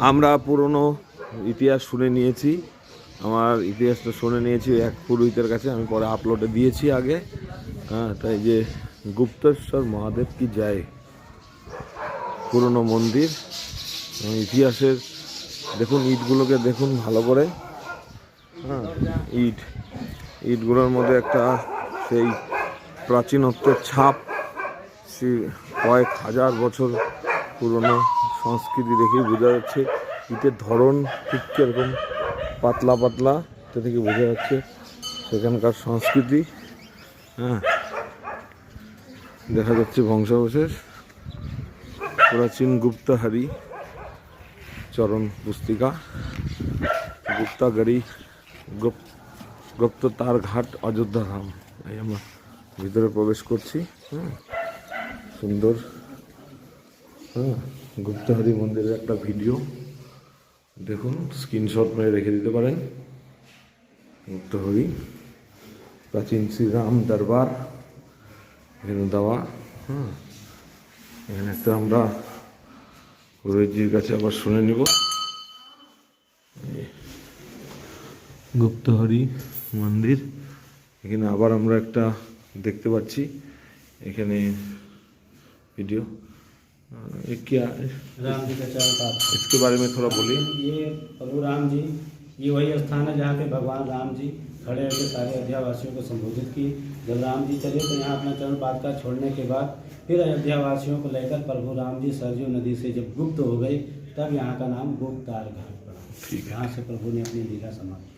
আমরা পুরনো ইতিহাস শুনে নিয়েছি, আমার ইতিহাসটা শুনে নিয়েছি এক পুরোহিতের কাছে, আমি পরে আপলোডে দিয়েছি আগে। হ্যাঁ, তাই যে গুপ্তেশ্বর মহাদেব কি যায়, পুরনো মন্দির ইতিহাসের। দেখুন ইটগুলোকে দেখুন ভালো করে। হ্যাঁ, ইটগুলোর মধ্যে একটা সেই প্রাচীনত্বের ছাপ, কয়েক হাজার বছর পুরনো সংস্কৃতি দেখেই বোঝা যাচ্ছে। ইটের ধরন ঠিক কীরকম পাতলা পাতলা, এটা থেকে বোঝা যাচ্ছে সেখানকার সংস্কৃতি। হ্যাঁ, দেখা যাচ্ছে বংশাবশেষ, প্রাচীন গুপ্তহারি চরণ পুস্তিকা, গুপ্তাগাড়ি, গুপ্ততার ঘাট, অযোধ্যা ধাম। এই আমরা ভিতরে প্রবেশ করছি। হ্যাঁ, সুন্দর। হ্যাঁ, গুপ্তহারি মন্দিরের একটা ভিডিও দেখুন, স্ক্রিনশট মেরে রেখে দিতে পারেন। গুপ্তহারি প্রাচীন শ্রীরাম দরবার এখানে দেওয়া। হ্যাঁ, এখানে একটা আমরা পুরোহিতজির কাছে আবার শুনে নিব। গুপ্তহারি মন্দির, এখানে আবার আমরা একটা দেখতে পাচ্ছি এখানে ভিডিও। ये क्या राम जी का चरण पाठ, इसके बारे में थोड़ा बोलिए। ये प्रभु राम जी, ये वही स्थान है जहाँ पे भगवान राम जी खड़े होकर सारे अयोध्यावासियों को संबोधित किए। जब राम जी चले तो यहाँ अपना चरण पाठ का छोड़ने के बाद फिर अयोध्यावासियों को लेकर प्रभु राम जी सरयू नदी से जब गुप्त हो गए, तब यहाँ का नाम गुप्तार घाट पड़ा। ठीक है, यहाँ से प्रभु ने अपनी लीला समाप्त की।